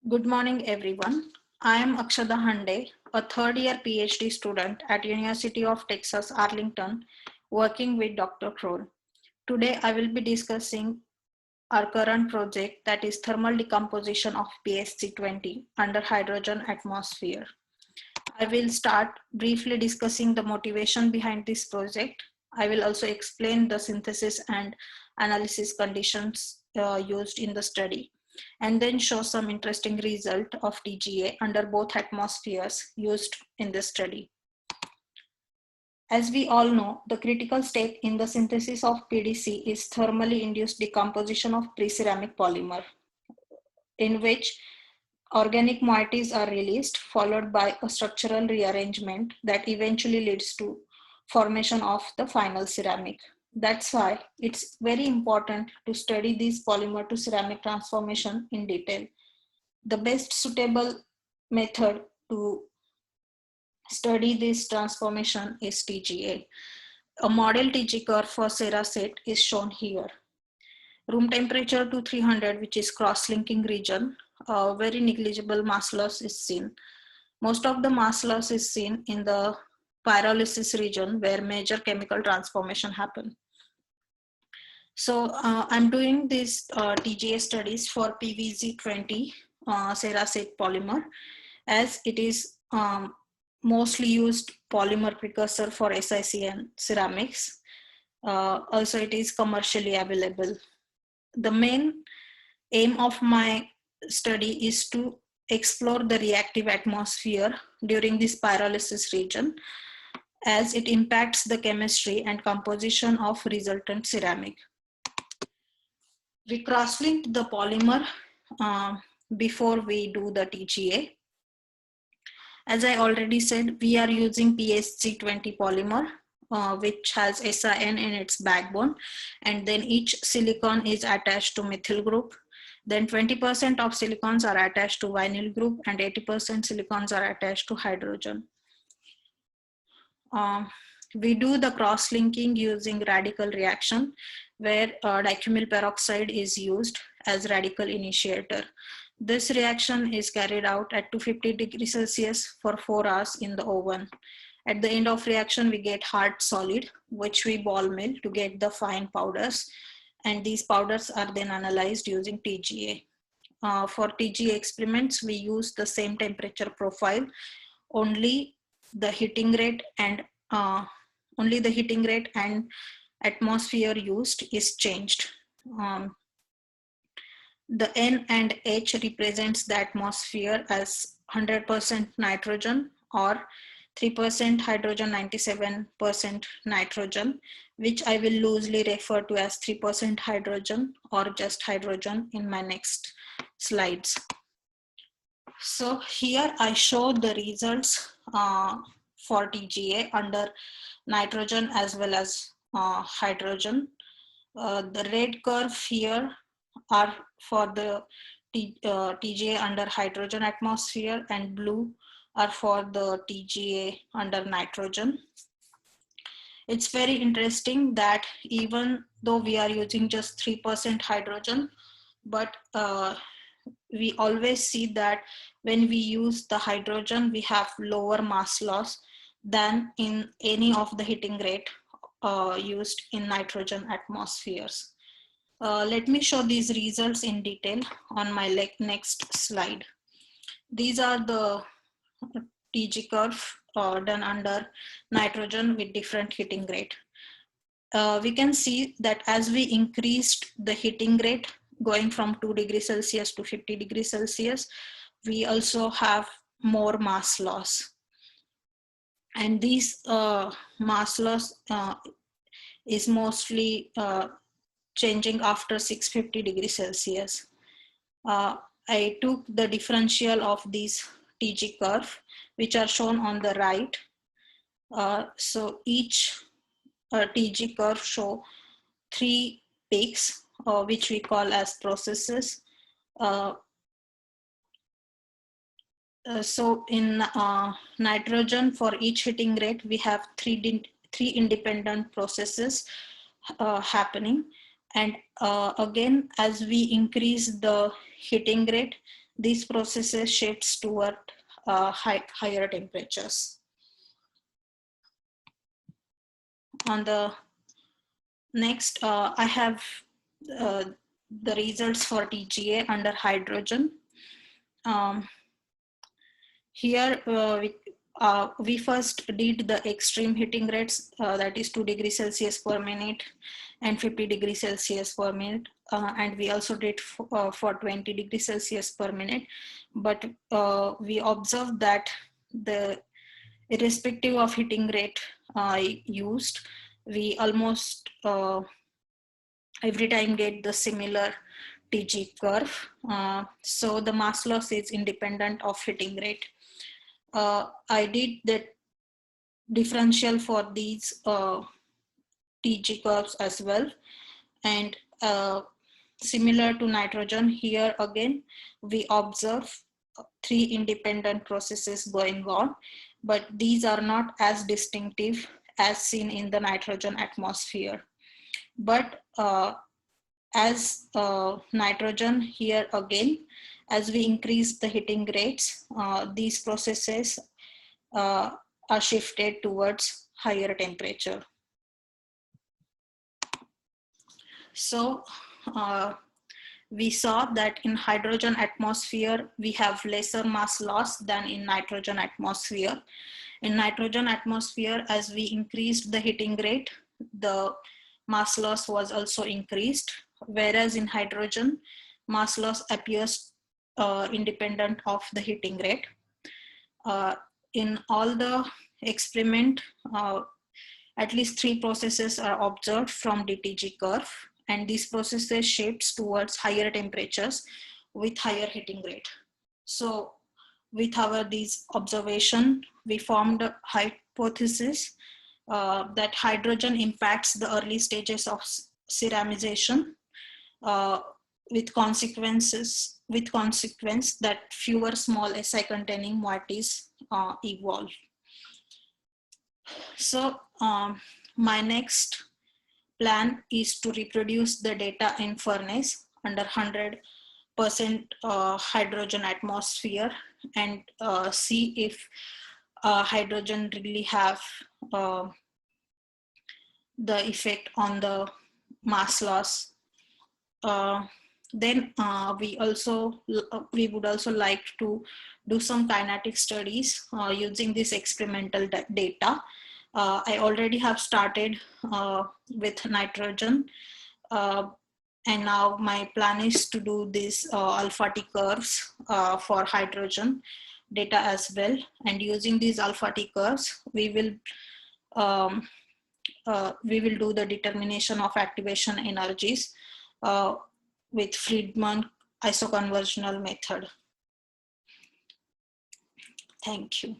Good morning, everyone. I am Akshada Hande, a third year PhD student at University of Texas Arlington, working with Dr. Kroll. Today, I will be discussing our current project, that is thermal decomposition of PSC20 under hydrogen atmosphere. I will start briefly discussing the motivation behind this project. I will also explain the synthesis and analysis conditions used in the study, and then show some interesting result of TGA under both atmospheres used in the study. As we all know, the critical step in the synthesis of PDC is thermally induced decomposition of pre-ceramic polymer, in which organic moieties are released, followed by a structural rearrangement that eventually leads to formation of the final ceramic. That's why it's very important to study this polymer to ceramic transformation in detail. The best suitable method to study this transformation is TGA. A model TG curve for Ceracet is shown here. Room temperature to 300, which is cross-linking region, very negligible mass loss is seen. Most of the mass loss is seen in the pyrolysis region where major chemical transformation happen. So I'm doing these TGA studies for PVZ20 Ceracet polymer, as it is mostly used polymer precursor for SiC and ceramics. Also, it is commercially available. The main aim of my study is to explore the reactive atmosphere during this pyrolysis region, as it impacts the chemistry and composition of resultant ceramic. We cross-linked the polymer before we do the TGA. As I already said, we are using PSC20 polymer, which has SiN in its backbone, and then each silicon is attached to methyl group. Then 20% of silicons are attached to vinyl group and 80% silicons are attached to hydrogen. We do the cross-linking using radical reaction, where dicumyl peroxide is used as radical initiator. This reaction is carried out at 250 degrees Celsius for 4 hours in the oven. At the end of reaction, we get hard solid, which we ball mill to get the fine powders. And these powders are then analyzed using TGA. For TGA experiments, we use the same temperature profile, only the heating rate and atmosphere used is changed. The N and H represents the atmosphere as 100% nitrogen or 3% hydrogen, 97% nitrogen, which I will loosely refer to as 3% hydrogen or just hydrogen in my next slides. So here I show the results for TGA under nitrogen as well as hydrogen. The red curve here are for the TGA under hydrogen atmosphere, and blue are for the TGA under nitrogen. It's very interesting that even though we are using just 3% hydrogen, but we always see that when we use the hydrogen, we have lower mass loss than in any of the heating rate used in nitrogen atmospheres. Let me show these results in detail on my next slide. These are the TG curve done under nitrogen with different heating rate. We can see that as we increased the heating rate going from 2 degrees Celsius to 50 degrees Celsius, we also have more mass loss. And these mass loss is mostly changing after 650 degrees Celsius. I took the differential of these TG curve, which are shown on the right. So each TG curve show 3 peaks, which we call as processes. So in nitrogen, for each heating rate, we have three independent processes happening. And again, as we increase the heating rate, these processes shifts toward higher temperatures. On the next, I have the results for TGA under hydrogen. Here we first did the extreme heating rates, that is 2 degrees Celsius per minute and 50 degrees Celsius per minute. And we also did for 20 degrees Celsius per minute. But we observed that irrespective of heating rate used, we almost every time get the similar TG curve. So the mass loss is independent of heating rate. I did the differential for these TG curves as well. And similar to nitrogen, here again, we observe 3 independent processes going on, but these are not as distinctive as seen in the nitrogen atmosphere. But as nitrogen, here again, as we increase the heating rates, these processes are shifted towards higher temperature. So we saw that in hydrogen atmosphere, we have lesser mass loss than in nitrogen atmosphere. In nitrogen atmosphere, as we increased the heating rate, the mass loss was also increased, whereas in hydrogen, mass loss appears independent of the heating rate. In all the experiment, at least 3 processes are observed from DTG curve, and these processes shifts towards higher temperatures with higher heating rate. So with these observation, we formed a hypothesis that hydrogen impacts the early stages of ceramization, with consequence that fewer small SI containing moieties evolve. So my next plan is to reproduce the data in furnace under 100% hydrogen atmosphere and see if hydrogen really have the effect on the mass loss. Then we would also like to do some kinetic studies using this experimental data. I already have started with nitrogen, and now my plan is to do these alpha T curves for hydrogen data as well. And using these alpha T curves, we will do the determination of activation energies with Friedman isoconversional method. Thank you.